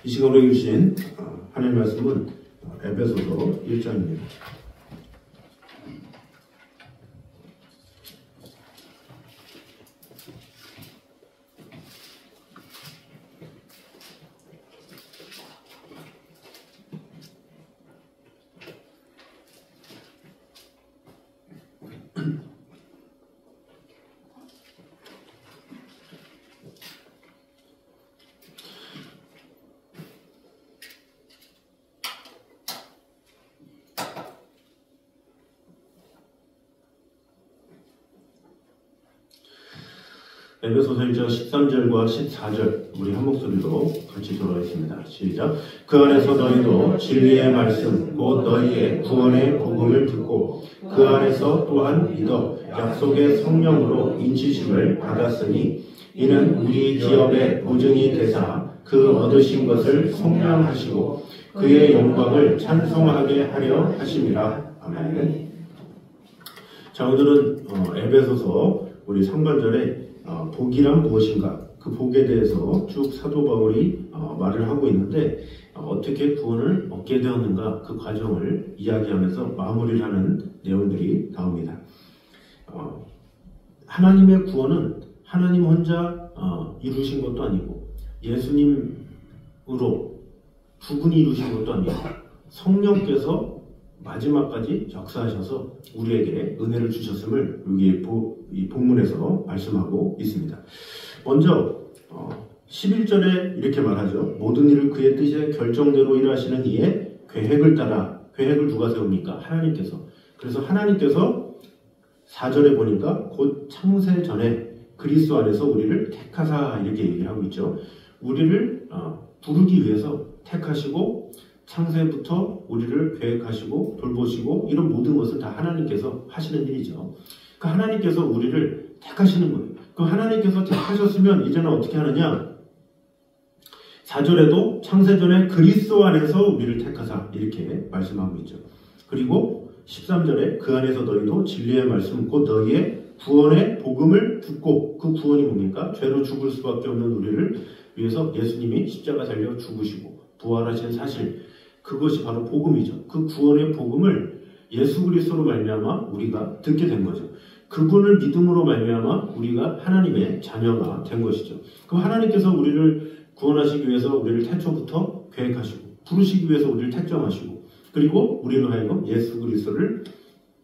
이 시간으로 읽으신 하나님의 말씀은 에베소서 1장입니다. 에베소서 1장 13절과 14절 우리 한 목소리로 같이 돌아가겠습니다. 시작. 그 안에서 너희도 진리의 말씀 곧 너희의 구원의 복음을 듣고 그 안에서 또한 믿어 약속의 성령으로 인치심을 받았으니 이는 우리 기업의 보증이 되사 그 얻으신 것을 속량하시고 그의 영광을 찬송하게 하려 하심이라. 아멘. 자, 오늘은 에베소서 우리 상반절에 복이란 무엇인가, 그 복에 대해서 쭉 사도 바울이 말을 하고 있는데 어떻게 구원을 얻게 되었는가 그 과정을 이야기하면서 마무리를 하는 내용들이 나옵니다. 하나님의 구원은 하나님 혼자 이루신 것도 아니고 예수님으로 두 분이 이루신 것도 아니고 성령께서 마지막까지 역사하셔서 우리에게 은혜를 주셨음을 여기 이 본문에서 말씀하고 있습니다. 먼저 11절에 이렇게 말하죠. 모든 일을 그의 뜻의 결정대로 일하시는 이의 계획을 따라. 계획을 누가 세웁니까? 하나님께서. 그래서 하나님께서 4절에 보니까 곧 창세 전에 그리스도 안에서 우리를 택하사 이렇게 얘기를 하고 있죠. 우리를 부르기 위해서 택하시고 창세부터 우리를 계획하시고 돌보시고 이런 모든 것을 다 하나님께서 하시는 일이죠. 그 하나님께서 우리를 택하시는 거예요. 그 하나님께서 택하셨으면 이제는 어떻게 하느냐? 4절에도 창세전에 그리스도 안에서 우리를 택하사 이렇게 말씀하고 있죠. 그리고 13절에 그 안에서 너희도 진리의 말씀 곧 너희의 구원의 복음을 듣고, 그 구원이 뭡니까? 죄로 죽을 수밖에 없는 우리를 위해서 예수님이 십자가 달려 죽으시고 부활하신 사실, 그것이 바로 복음이죠. 그 구원의 복음을 예수 그리스도로 말미암아 우리가 듣게 된 거죠. 그분을 믿음으로 말미암아 우리가 하나님의 자녀가 된 것이죠. 그럼 하나님께서 우리를 구원하시기 위해서 우리를 태초부터 계획하시고 부르시기 위해서 우리를 택정하시고 그리고 우리로 하여금 예수 그리스도를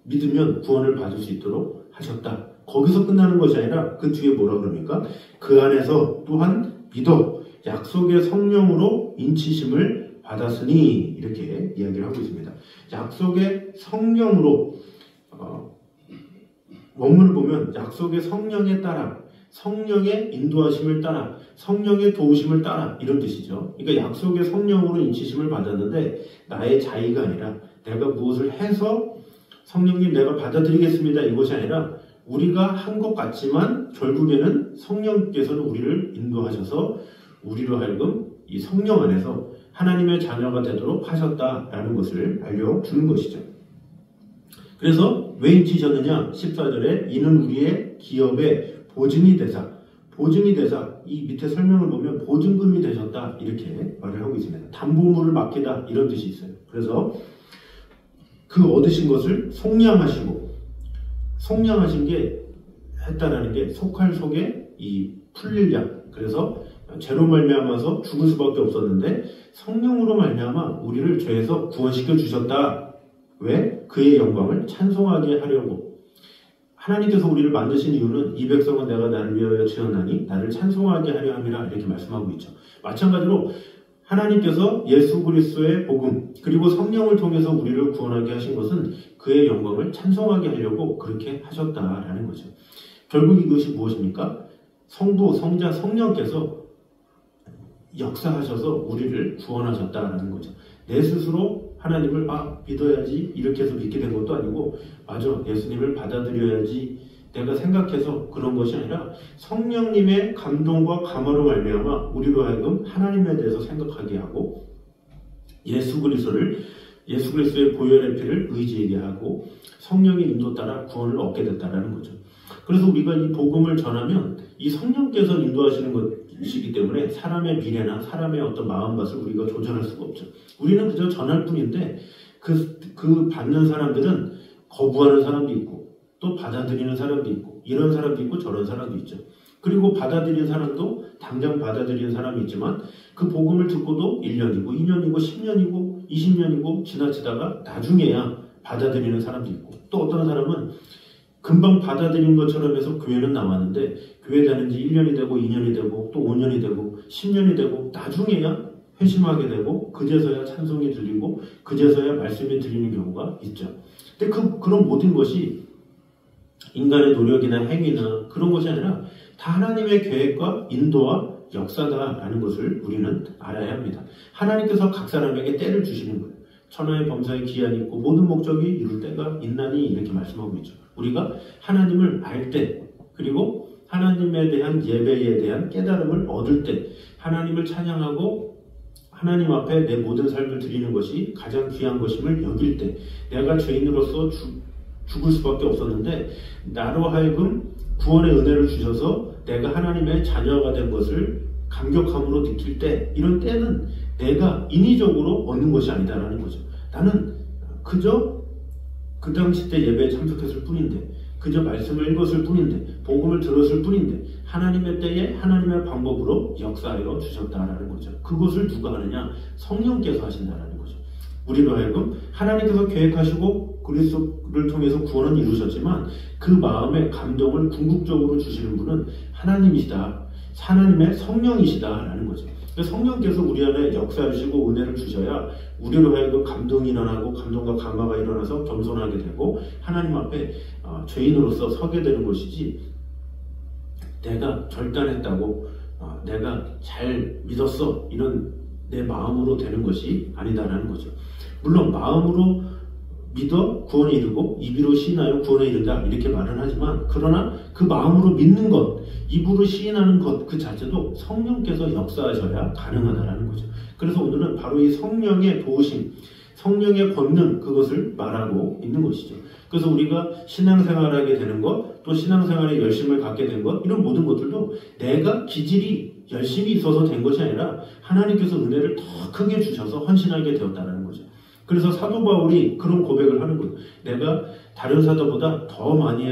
믿으면 구원을 받을 수 있도록 하셨다. 거기서 끝나는 것이 아니라 그 뒤에 뭐라 그럽니까? 그 안에서 또한 믿어 약속의 성령으로 인치심을 받았으니 이렇게 이야기를 하고 있습니다. 약속의 성령으로 원문을 보면 약속의 성령에 따라, 성령의 인도하심을 따라, 성령의 도우심을 따라 이런 뜻이죠. 그러니까 약속의 성령으로 인치심을 받았는데 나의 자의가 아니라 내가 무엇을 해서 성령님 내가 받아들이겠습니다 이것이 아니라 우리가 한 것 같지만 결국에는 성령께서는 우리를 인도하셔서 우리로 하여금 이 성령 안에서 하나님의 자녀가 되도록 하셨다라는 것을 알려주는 것이죠. 그래서 왜 인치셨느냐? 14절에 이는 우리의 기업의 보증이 되사, 보증이 되사, 이 밑에 설명을 보면 보증금이 되셨다 이렇게 말을 하고 있습니다. 담보물을 맡기다 이런 뜻이 있어요. 그래서 그 얻으신 것을 속량하시고, 속량하신 게 했다라는 게 속할 속에 이 풀릴 양, 그래서 죄로 말미암아서 죽을 수밖에 없었는데 성령으로 말미암아 우리를 죄에서 구원시켜 주셨다. 왜? 그의 영광을 찬송하게 하려고. 하나님께서 우리를 만드신 이유는 이 백성은 내가 나를 위하여 지었나니 나를 찬송하게 하려 함이라 이렇게 말씀하고 있죠. 마찬가지로 하나님께서 예수 그리스도의 복음 그리고 성령을 통해서 우리를 구원하게 하신 것은 그의 영광을 찬송하게 하려고 그렇게 하셨다라는 거죠. 결국 이것이 무엇입니까? 성부, 성자, 성령께서 역사하셔서 우리를 구원하셨다라는 거죠. 내 스스로 하나님을 믿어야지 이렇게 해서 믿게 된 것도 아니고 맞아 예수님을 받아들여야지 내가 생각해서 그런 것이 아니라 성령님의 감동과 감화로 말미암아 우리로 하여금 하나님에 대해서 생각하게 하고 예수 그리스도의 보혈의 피를 의지하게 하고 성령의 인도 따라 구원을 얻게 됐다라는 거죠. 그래서 우리가 이 복음을 전하면 이 성령께서 인도하시는 것 분이시기 때문에 사람의 미래나 사람의 어떤 마음밭을 우리가 조절할 수가 없죠. 우리는 그저 전할 뿐인데 그 받는 사람들은 거부하는 사람도 있고 또 받아들이는 사람도 있고 이런 사람도 있고 저런 사람도 있죠. 그리고 받아들이는 사람도 당장 받아들이는 사람이 있지만 그 복음을 듣고도 1년이고 2년이고 10년이고 20년이고 지나치다가 나중에야 받아들이는 사람도 있고 또 어떤 사람은 금방 받아들인 것처럼 해서 교회는 나왔는데 교회 다닌 지 1년이 되고 2년이 되고 또 5년이 되고 10년이 되고 나중에야 회심하게 되고 그제서야 찬송이 들리고 그제서야 말씀이 들리는 경우가 있죠. 근데 그런 모든 것이 인간의 노력이나 행위나 그런 것이 아니라 다 하나님의 계획과 인도와 역사다라는 것을 우리는 알아야 합니다. 하나님께서 각 사람에게 때를 주시는 거예요. 천하의 범사에 기한이 있고 모든 목적이 이룰 때가 있나니 이렇게 말씀하고 있죠. 우리가 하나님을 알 때 그리고 하나님에 대한 예배에 대한 깨달음을 얻을 때 하나님을 찬양하고 하나님 앞에 내 모든 삶을 드리는 것이 가장 귀한 것임을 여길 때 내가 죄인으로서 죽을 수밖에 없었는데 나로 하여금 구원의 은혜를 주셔서 내가 하나님의 자녀가 된 것을 감격함으로 느낄 때 이런 때는 내가 인위적으로 얻는 것이 아니다라는 거죠. 나는 그저 그 당시 때 예배에 참석했을 뿐인데 그저 말씀을 읽었을 뿐인데 복음을 들었을 뿐인데 하나님의 때에 하나님의 방법으로 역사하여 주셨다라는 거죠. 그것을 누가 하느냐? 성령께서 하신다라는 거죠. 우리로 하여금 하나님께서 계획하시고 그리스도를 통해서 구원은 이루셨지만 그 마음의 감동을 궁극적으로 주시는 분은 하나님이시다. 하나님의 성령이시다라는 거죠. 성령께서 우리 안에 역사하시고 은혜를 주셔야 우리로 하여금 감동이 일어나고 감동과 감화가 일어나서 겸손하게 되고 하나님 앞에 죄인으로서 서게 되는 것이지 내가 결단했다고 내가 잘 믿었어 이런 내 마음으로 되는 것이 아니다라는 거죠. 물론 마음으로 믿어 구원에 이르고 입으로 시인하여 구원에 이른다 이렇게 말은 하지만 그러나 그 마음으로 믿는 것 입으로 시인하는 것 그 자체도 성령께서 역사하셔야 가능하다라는 거죠. 그래서 오늘은 바로 이 성령의 도우심 성령의 권능 그것을 말하고 있는 것이죠. 그래서 우리가 신앙생활을 하게 되는 것 또 신앙생활에 열심을 갖게 된 것 이런 모든 것들도 내가 기질이 열심히 있어서 된 것이 아니라 하나님께서 은혜를 더 크게 주셔서 헌신하게 되었다는 거죠. 그래서 사도 바울이 그런 고백을 하는 거예요. 내가 다른 사도보다 더 많이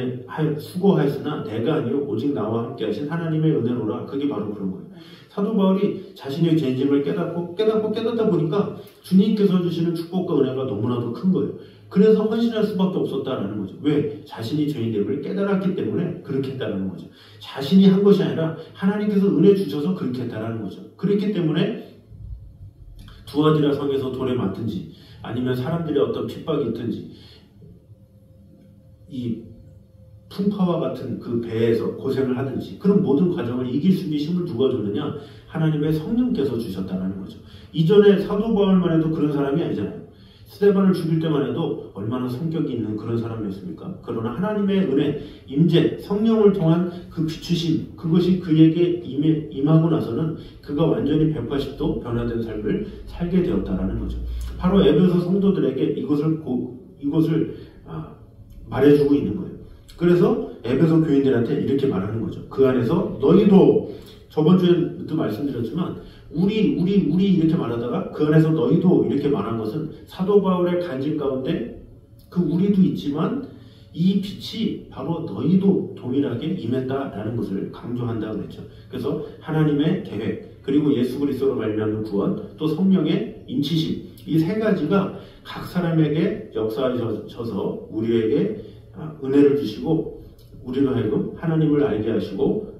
수고하였으나 내가 아니요 오직 나와 함께 하신 하나님의 은혜로라. 그게 바로 그런 거예요. 사도 바울이 자신의 죄짐을 깨닫다 보니까 주님께서 주시는 축복과 은혜가 너무나도 큰 거예요. 그래서 헌신할 수밖에 없었다라는 거죠. 왜? 자신이 죄인됨을 깨달았기 때문에 그렇게 했다는 거죠. 자신이 한 것이 아니라 하나님께서 은혜 주셔서 그렇게 했다는 거죠. 그렇기 때문에 두아디라 성에서 돌에 맞든지 아니면 사람들의 어떤 핍박이 있든지 이 풍파와 같은 그 배에서 고생을 하든지 그런 모든 과정을 이길 수 있는 힘을 누가 줬느냐? 하나님의 성령께서 주셨다는 거죠. 이전에 사도 바울만 해도 그런 사람이 아니잖아요. 스데반을 죽일 때만 해도 얼마나 성격이 있는 그런 사람이었습니까? 그러나 하나님의 은혜, 임재, 성령을 통한 그 비추심 그것이 그에게 임하고 나서는 그가 완전히 180도 변화된 삶을 살게 되었다는 거죠. 바로 에베소 성도들에게 이것을 말해주고 있는 거예요. 그래서 에베소 교인들한테 이렇게 말하는 거죠. 그 안에서 너희도 저번 주에도 말씀드렸지만 우리 이렇게 말하다가 그 안에서 너희도 이렇게 말한 것은 사도 바울의 간증 가운데 그 우리도 있지만 이 빛이 바로 너희도 동일하게 임했다라는 것을 강조한다고 그랬죠. 그래서 하나님의 계획 그리고 예수 그리스도로 말미암는 구원 또 성령의 인치심 이 세 가지가 각 사람에게 역사하셔서 우리에게 은혜를 주시고 우리로 하여금 하나님을 알게 하시고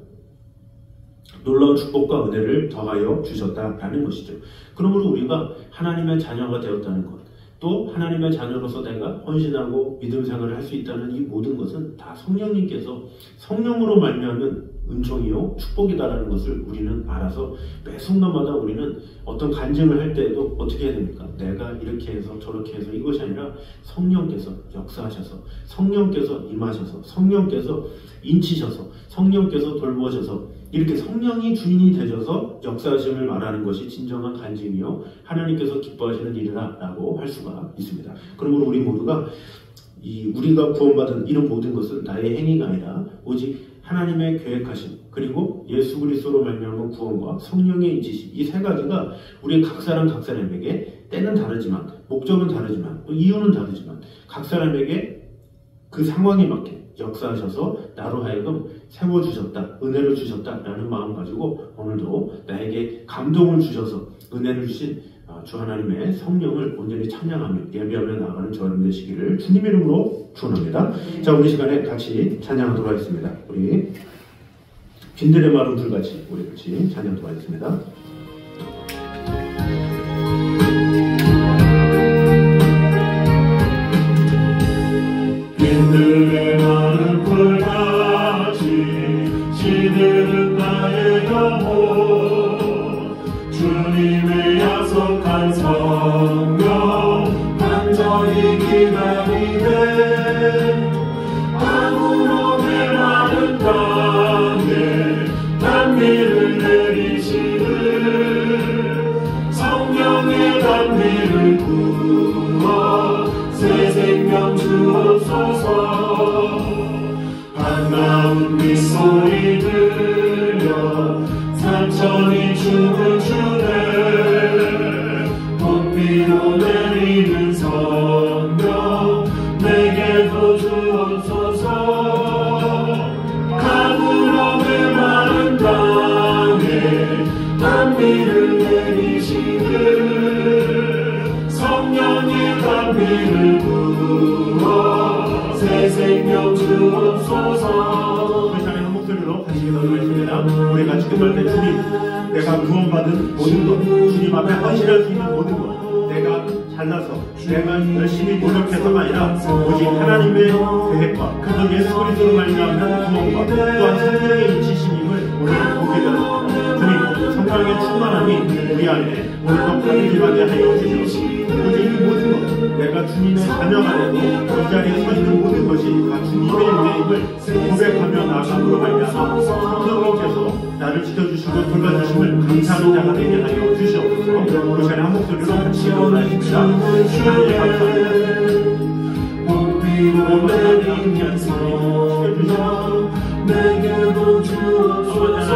놀라운 축복과 은혜를 더하여 주셨다라는 것이죠. 그러므로 우리가 하나님의 자녀가 되었다는 것, 또 하나님의 자녀로서 내가 헌신하고 믿음 생활을 할 수 있다는 이 모든 것은 다 성령님께서 성령으로 말미암은 은총이요 축복이다라는 것을 우리는 알아서 매 순간마다 우리는 어떤 간증을 할 때에도 어떻게 해야 됩니까? 내가 이렇게 해서 저렇게 해서 이것이 아니라 성령께서 역사하셔서 성령께서 임하셔서 성령께서 인치셔서 성령께서 돌보셔서 이렇게 성령이 주인이 되셔서 역사하심을 말하는 것이 진정한 간증이요 하나님께서 기뻐하시는 일이라 라고 할 수가 있습니다. 그러므로 우리 모두가 우리가 구원받은 이런 모든 것은 나의 행위가 아니라 오직 하나님의 계획하심, 그리고 예수 그리스도로 말미암은 구원과 성령의 인치심, 이 세 가지가 우리 각 사람에게 때는 다르지만, 목적은 다르지만, 또 이유는 다르지만 각 사람에게 그 상황에 맞게 역사하셔서 나로 하여금 세워주셨다, 은혜를 주셨다라는 마음 가지고 오늘도 나에게 감동을 주셔서 은혜를 주신 주 하나님의 성령을 온전히 찬양하며 예배하며 나아가는 저는 되시기를 주님의 이름으로 축원합니다. 자, 우리 시간에 같이 찬양하도록 하겠습니다. 우리 빈들의 마름들 같이 우리 같이 찬양하도록 하겠습니다. 빈들의 마름들 같이 시들은 나의 영혼 주님의 약속한 성령 간절히 기다리네 아무로 메마른 땅에 단비를 내리시는 성령의 단비를 부어 새 생명 주옵소서 반가운 빗소리 들려 산천이 춤을 추네 봄비로 내리는 성령 내게도 주옵소서 가물어 메마른 땅에 단비를 내리시는 성령의 단비를 부어 새 생명 주옵소서 우리 자매 한 목소리로 같이 기도하겠습니다. 우리 같이 기도할 때 주님, 내가 구원받은 모든 것, 주님 앞에 헌신할 수 있는 모든 것, 내가 잘나서 내가 열심히 노력해서가 아니라 오직 하나님의 계획과 그분 예수 그리스도로 말미암는 구원과 또한 성령의 인치심임을 오늘 보게 되었습니다. 주님, 성령의 충만함이 우리 안에 오늘도 파괴하게 하여 주시옵소서. 오직 이 모든 것, 내가 주님의 자녀가 되고 이 자리에 서 있는 모든 것이 다 주님의 은혜임을 고백하며 나아감으로 말미암아 성령님께서 나를 지켜주시고 돌봐주심을 감사하는 자가 되게 하여 주시옵소서. 우리 시간에 한 목소리로 같이 기도하겠습니다. 하나님 감사합니다. 봄비로 내리는 성령 내게도 주옵소서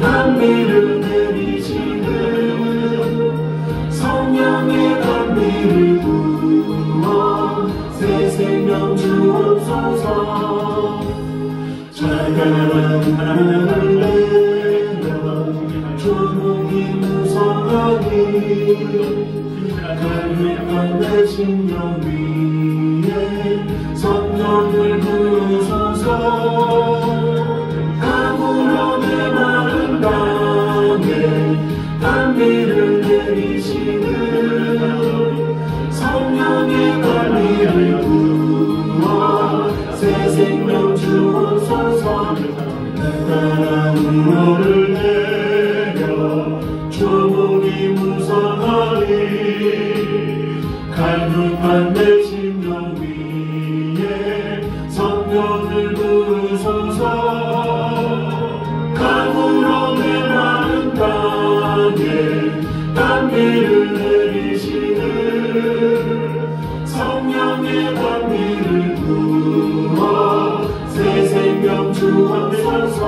단비를 내리시는 성령의 단비를 부어 새 생명 주옵소서 찬양하는 하나님을 내려 조목이 무성하니 갈급한 내 심령 위에 성령을 부으소서 단비를 내리시는 성령의 단비를 부어 새 생명 주옵소서 따라운 너를 내려 조목이 무성하니 갈급한 내 심령 위에 성령을 부으소서 가물어 메마른 땅에 단비를 내리시는 성령의 단비를 부어 새 생명 주옵소서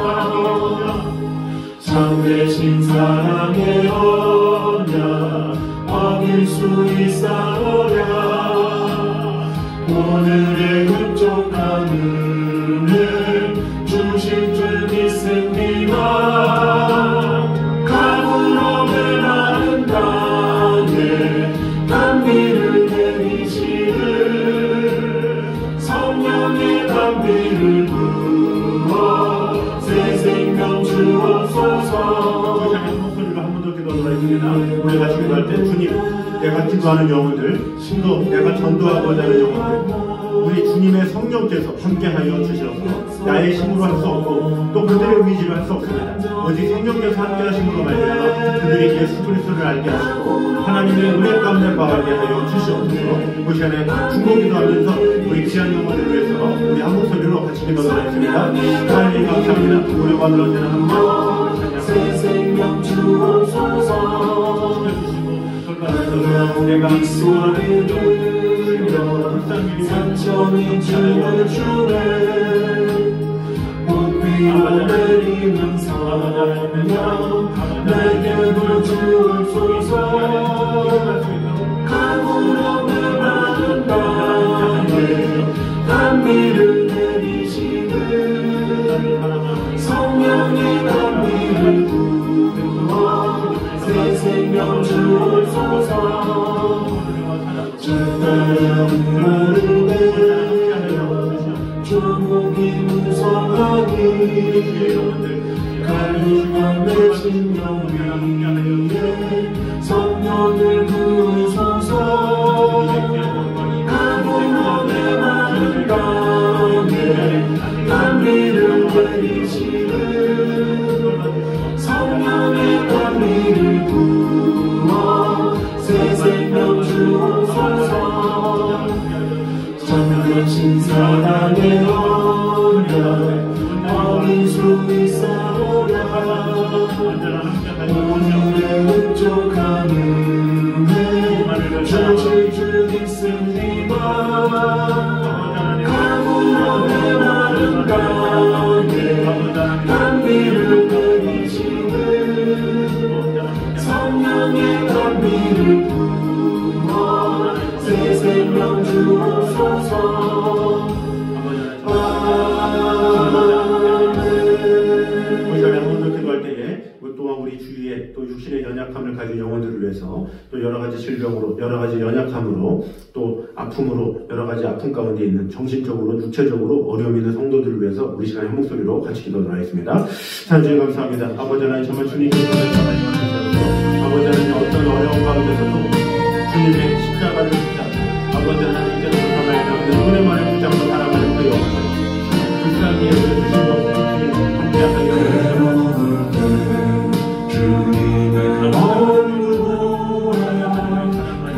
참되신 사랑의 언약 어길 수 있사오랴 오늘의 흡족한 은혜 주실 줄 믿습니다 가물어 메마른 땅에 단비를 내리시는 성령의 단비를 부어 새 생명 주옵소서 우리 한 목소리로 한 번 더 기도하겠습니다. 우리 같이 기도할 때 주님, 내가 기도하는 영혼들, 또 내가 전도하고자 하는 영혼들 우리 주님의 성령께서 함께하여 주셔서 나의 힘으로 할 수 없고 또 그들의 의지로 할 수 없습니다. 오직 성령께서 함께 하심으로 말미암아 그들이 예수 그리스도를 알게 하시고 하나님의 은혜 가운데 거하게 하여 주시옵소서. 그 시간에 중보기도 하면서 우리 귀한 영혼들을 위해서 우리 한 목소리로 같이 기도하겠습니다. 하나님 감사합니다. 우리 오늘 언제나 함께 새 생명 주옵소서 내가 수원을 산천이 춤을 추네 꽃비로 내리는 성령 내게도 주옵소서 가물없는 마른 땅에 단비를 내리시는 성령의 단비를 부어 새 생명 주옵소서 주의 말을 내려 조목이 무성하니 갈등한 내 심령 위에 성령을 부으소서 가물함의 마른 땅에 단비를 내리시는 성령의 단비를 부어 새 생명 주옵소서 참되신 사랑의 언약 어린 수 있사오라 오늘의 흡족한 은혜 주실 줄 있습니다 가물함의 마른 땅에 단비를 내리시는 성령의 단비를 부어 새 생명 주옵소서 또한 우리 주위에 또 육신의 연약함을 가진 영혼들을 위해서 또 여러 가지 질병으로 여러 가지 연약함으로 또 아픔으로 여러 가지 아픔 가운데 있는 정신적으로 육체적으로 어려움 있는 성도들을 위해서 우리 시간에 한 목소리로 같이 기도하도록 하겠습니다. 하나님 감사합니다. 아버지 하나님 정말 주님께서 아버지 하나님 어떤 어려운 가운데서도 주님의 십자가를 붙잡고 아버지 하나님께서 살아가는 은혜만을 붙잡고 살아가는 그 영혼 불쌍히 여겨주시고 함께하여 주님의 얼굴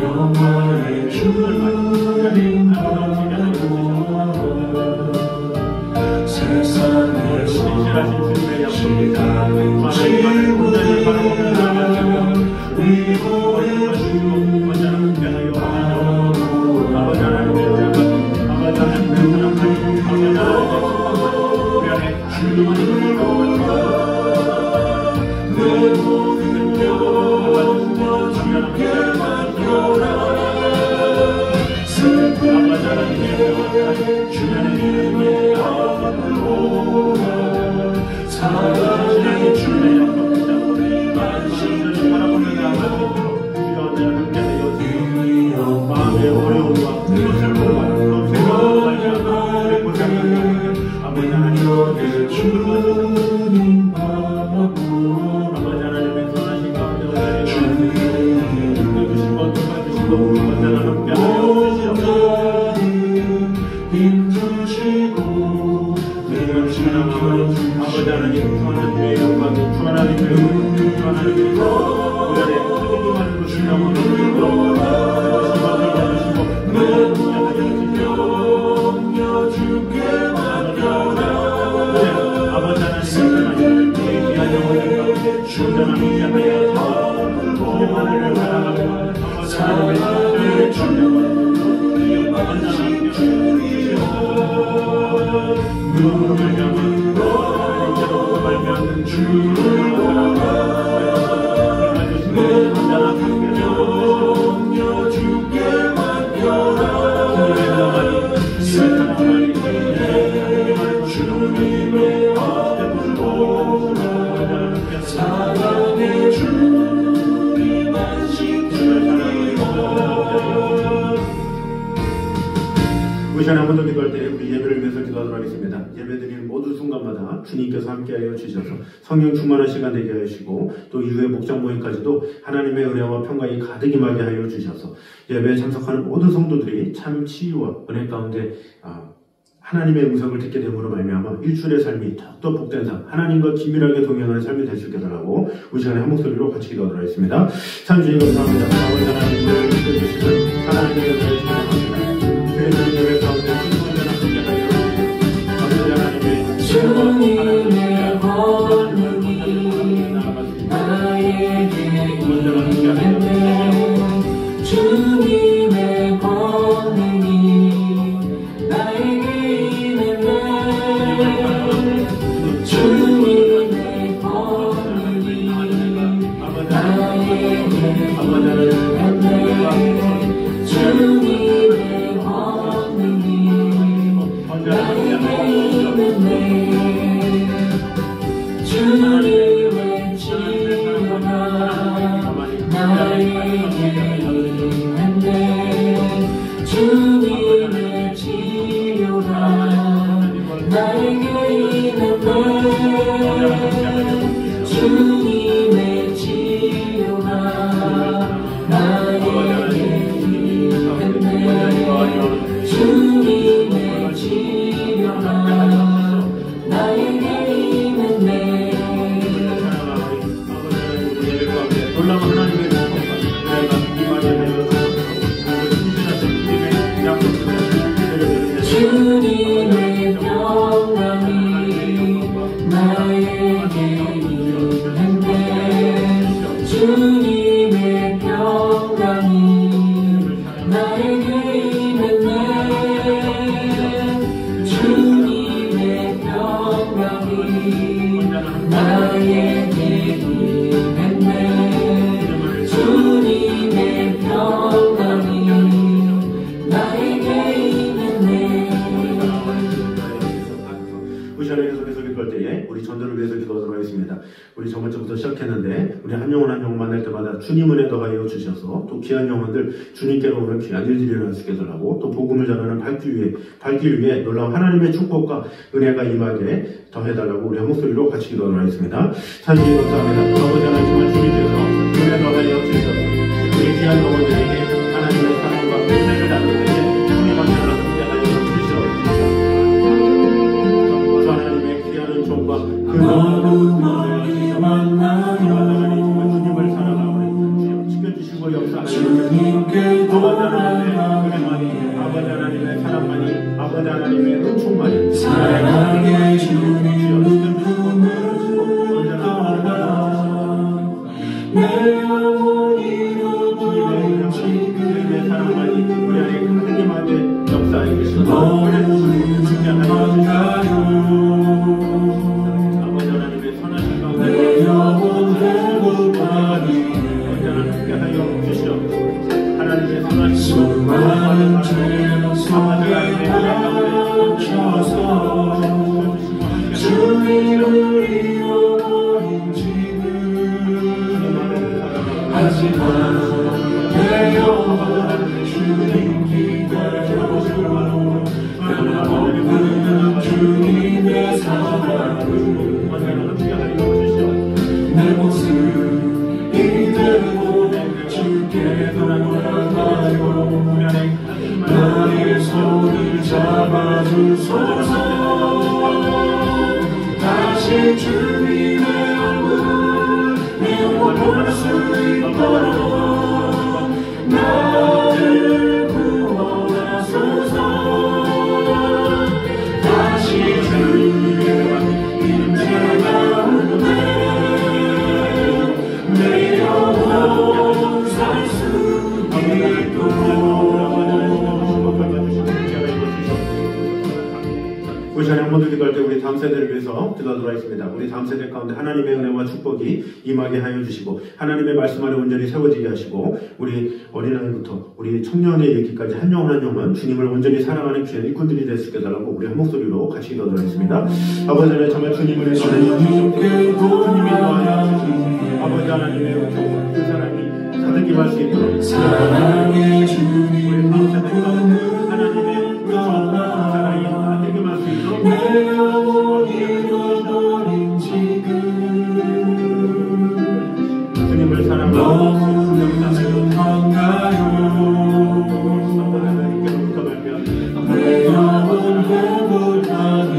영광의 주님 세상의 시간은 지구를 위로해 주님 내 모든 영혼 주께 맡겨라 슬픈 때 주님의 얼굴 보라 사랑의 주님이 만시주님 마음의 어려움과 그것을 보고 아버지 하나님의 주님 바라보라 아버지 하나님의 선하신 가운데 주님 주신 것 도와주시고 언제나 함께하여 힘주시고 아버지 하나님 주하나님의 영광이 주하나님의 은혜 주하나님의 우연의 하나님만으로 주님을 높이고 우리 시간 한번 더 기도할 때 우리 예배를 위해서 기도하도록 하겠습니다. 예배드리는 모든 순간마다 주님께서 함께하여 주셔서 성령 충만한 시간 되게 하시고 또 이후의 목장 모임까지도 하나님의 은혜와 평강이 가득 임하게 하여 주셔서 예배에 참석하는 모든 성도들이 참 치유와 은혜 가운데 하나님의 음성을 듣게 됨으로 말미암아 일주일의 삶이 더욱더 복된 삶, 하나님과 긴밀하게 동행하는 삶이 될 수 있게 해달라고 우리 시간에 한 목소리로 같이 기도하도록 하겠습니다. 참 주님 감사합니다. 아버지 하나님을 믿어주시는 하나님의 은혜를 찬양합니다. 주님의 예배 가운데 순수한 함께 하여 아버지 하나님의 주님의 권능이 나에게 임했네 주님의 권능이 위해서 기도하도록 하겠습니다. 우리 저번주부터 시작했는데 우리 한 영혼 한 영혼 만날 때마다 주님 은혜 더하여 주셔서 또 귀한 영혼들 주님께로 오는 귀한 일들이 일어날 수 있게 해달라고 또 복음을 전하는 발길 위에 놀라운 하나님의 축복과 은혜가 임하게 더해달라고 우리 한 목소리로 같이 기도하도록 하겠습니다. 사주님 감사합니다. 아버지 하나님 정말 주님께서 은혜 더하여 주셔서 우리 귀한 영혼들에게 하나님의 사랑과 은혜를 나누는 데에 주님 앞에 함께 하여 주시옵소서. 하나님의 귀한 종과 그 너무 만나요. 주님을 사랑하고 지켜주시고 역사하시는 아버지 하나님의 사랑만이 아버지 하나님의 은총만이 사랑의 주님 내 영혼이 너무 지금 사랑만이 우리 안에 하나님의 역사에 계시고 너무 중요한가요. 아버지 하나님의 선하신 가운데 내 영혼 회복하니 언제나 함께 하여 주시옵소서. 하나님의 선하신 수많은 죄 속에 갇혀서 주님을 잃어버린 지금 하지만 내 영혼 주님 기다려줘 변함없는 주님의 사랑을 내 모습 이대로 주께 돌아가요. 나의 손을 잡아주소서. 다시 주님의 얼굴 내가 볼 수 있도록 나를 구원하소서. 다시 주님의 임재 가운데 내 영혼 살 수 있도록. 우리 자녀 모두 기도할 때 우리 다음 세대를 위해서 기도하도록 하겠습니다. 우리 다음 세대 가운데 하나님의 은혜와 축복이 임하게 하여 주시고 하나님의 말씀 안에 온전히 세워지게 하시고 우리 어린아이부터 우리 청년에 이르기까지 한 영혼 한 영혼 주님을 온전히 사랑하는 귀한 일꾼들이 될 수 있게 해달라고 우리 한 목소리로 같이 기도하도록 하겠습니다. 아버지 하나님 정말 주님을 위해서 주님이 도와여 주시고 아버지 하나님의 은총 그 사람이 가득히 할 수 있도록 사랑의 주님 하나님의 사랑이 가득히 할 수 있도록 내 영혼 잃어버린 지금 주님을 사랑하고 너무 행복한가요. 내 영혼 회복하니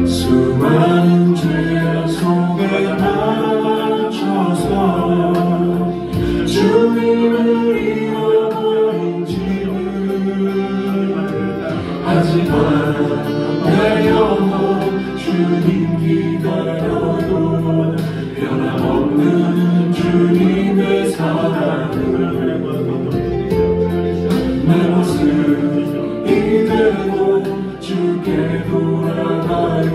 수많은 죄 속에 갇혀서 주님을 잃어버린 지금 하지만 내 영혼 주님 기다려도 변함없는 주님의 사랑을 내 모습 이대로 주께 돌아가요.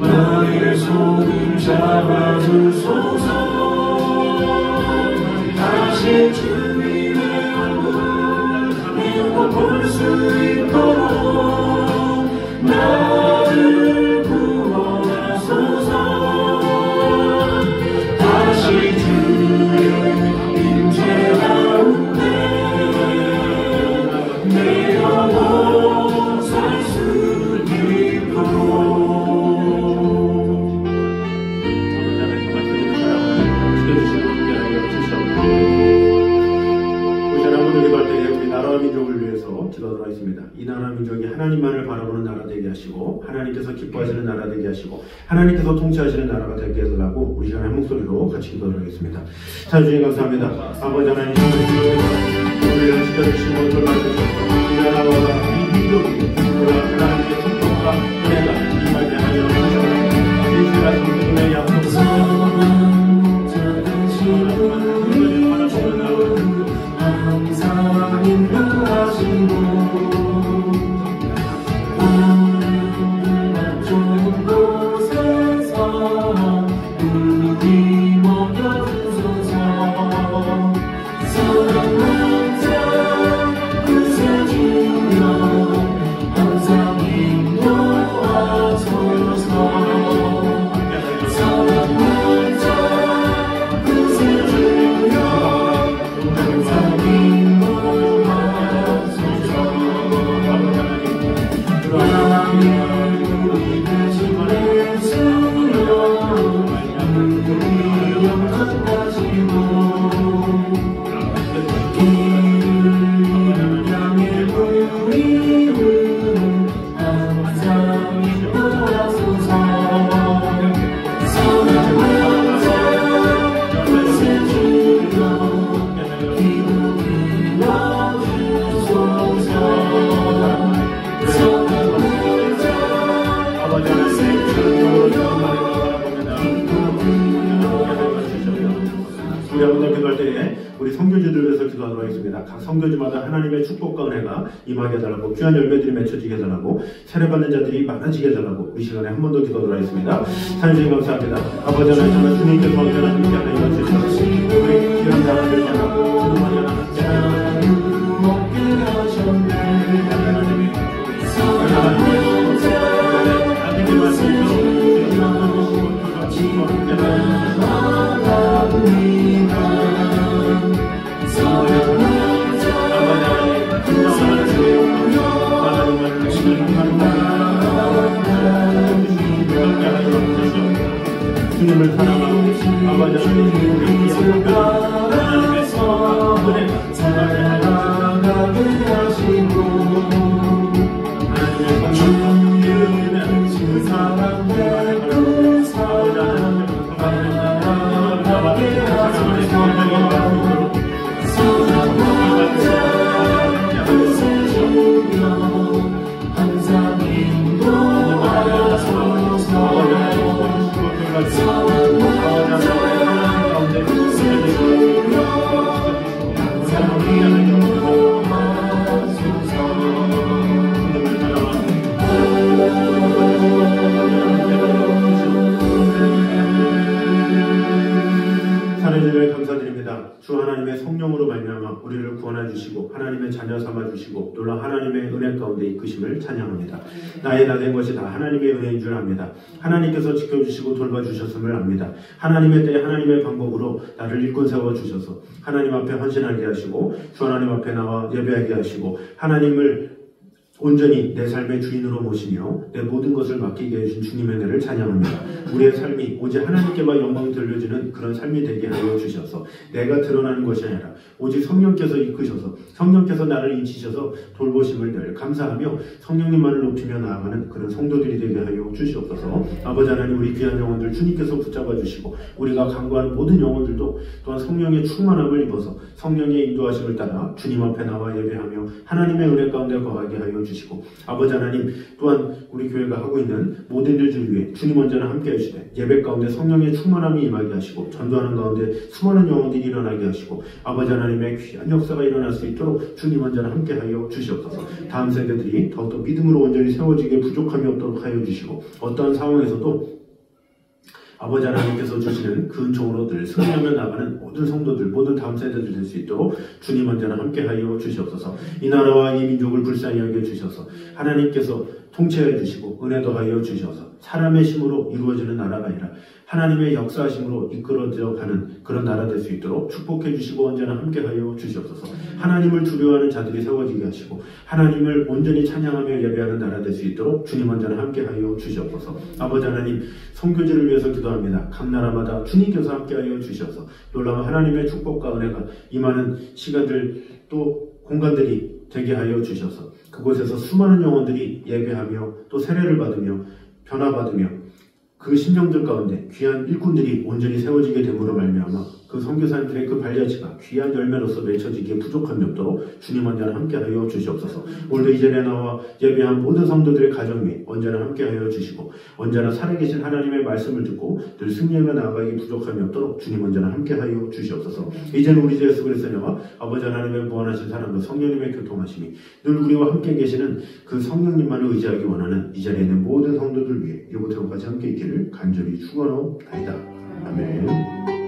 나의 손을 잡아주소서. 다시 주님의 얼굴 내가 볼 수 있도록 나를 구원하소서. 다시 주의 임재 가운데 내 영혼 살 수 있도록. 민족을 위해서 기도하도록 하겠습니다. 이 나라 민족이 하나님만을 바라보는 나라 되게 하시고 하나님께서 기뻐하시는 나라 되게 하시고 하나님께서 통치하시는 나라가 되게 해달라고 우리 한 목소리로 같이 기도하도록 하겠습니다. 참 주님 감사합니다. 아버지 하나님 우리를 지켜주시고 돌봐주셔서 이 나라와 이 민족이 하나님의 축복과 은혜가 임하게 하여 주시옵소서. 이 시간 성령의 약속을 항상 인도하시고 낮은 곳에서 우리 먹여주소서. 사랑하자 부서주며 항상 축원합니다. 각 선교지마다 하나님의 축복과 은혜가 임하게 해달라고, 귀한 열매들이 맺혀지게 해달라고, 세례받는 자들이 많아지게 해달라고 우리 시간에 한 번 더 기도하도록 하겠습니다. 하나님 감사합니다. 아버지 하나님, 정말 주님께서 언제나 함께하는 이런 주셔서 우리 귀한 자들을 향하고 주님 언제나 함께하는 주님을 사랑하고 아버지 하나님의 사랑하게 하시고 하나님의 그 사랑의 그 사랑하게 하시고 항상 인도하소서. 하나님을 감사드립니다. 주 하나님의 성령으로 말미암아 우리를 구원해 주시고 하나님의 자녀 삼아 주시고 놀라운 하나님의 은혜 가운데 이끄심을 찬양합니다. 나의 다 된 것이 다 하나님의 은혜인 줄 압니다. 하나님께서 지켜주시고 돌봐주셨음을 압니다. 하나님의 때에 하나님의 방법으로 나를 일꾼 세워주셔서 하나님 앞에 헌신하게 하시고 주 하나님 앞에 나와 예배하게 하시고 하나님을 온전히 내 삶의 주인으로 모시며 내 모든 것을 맡기게 해주신 주님의 은혜를 찬양합니다. 우리의 삶이 오직 하나님께만 영광이 돌려지는 그런 삶이 되게 하여 주셔서 내가 드러나는 것이 아니라 오직 성령께서 이끄셔서 성령께서 나를 인치셔서 돌보심을 늘 감사하며 성령님만을 높이며 나아가는 그런 성도들이 되게 하여 주시옵소서. 아버지 하나님, 우리 귀한 영혼들 주님께서 붙잡아 주시고 우리가 간구하는 모든 영혼들도 또한 성령의 충만함을 입어서 성령의 인도하심을 따라 주님 앞에 나와 예배하며 하나님의 은혜 가운데 거하게 하여 주시고 아버지 하나님, 또한 우리 교회가 하고 있는 모든 일들 위해 주님 언제나 함께 해주시되 예배 가운데 성령의 충만함이 임하게 하시고 전도하는 가운데 수많은 영혼들이 일어나게 하시고 아버지 하나님의 귀한 역사가 일어날 수 있도록 주님 언제나 함께 하여 주시옵소서. 다음 세대들이 더욱더 믿음으로 온전히 세워지게 부족함이 없도록 하여 주시고 어떠한 상황에서도 아버지 하나님께서 주시는 그 은총으로 늘 승리하며 나가는 모든 성도들, 모든 다음 세대들 될 수 있도록 주님 언제나 함께하여 주시옵소서. 이 나라와 이 민족을 불쌍히 여겨 주셔서 하나님께서 통치해 주시고 은혜 더하여 주셔서 사람의 힘으로 이루어지는 나라가 아니라 하나님의 역사하심으로 이끌어져가는 그런 나라 될 수 있도록 축복해 주시고 언제나 함께하여 주시옵소서. 하나님을 두려워하는 자들이 세워지게 하시고 하나님을 온전히 찬양하며 예배하는 나라 될 수 있도록 주님 언제나 함께하여 주시옵소서. 아버지 하나님, 선교지를 위해서 기도합니다. 각 나라마다 주님께서 함께하여 주셔서 놀라운 하나님의 축복과 은혜가 임하는 시간들 또 공간들이 되게 하여 주셔서 그곳에서 수많은 영혼들이 예배하며 또 세례를 받으며 변화받으며 그 심령들 가운데 귀한 일꾼들이 온전히 세워지게 됨으로 말미암아 그 선교사님들의 그 발자취가 귀한 열매로서 맺혀지기에 부족함이 없도록 주님 언제나 함께하여 주시옵소서. 오늘도 이 자리에 나와 예배한 모든 성도들의 가정 위에 언제나 함께하여 주시고 언제나 살아계신 하나님의 말씀을 듣고 늘 승리하며 나아가기 부족함이 없도록 주님 언제나 함께하여 주시옵소서. 이제는 우리 주 예수 그리스도와 아버지 하나님의 무한하신 사랑과 성령님의 교통하심이 늘 우리와 함께 계시는 그 성령님만을 의지하기 원하는 이 자리에 있는 모든 성도들 위해 이부터까지 함께 있기를 간절히 축원하옵나이다. 아멘.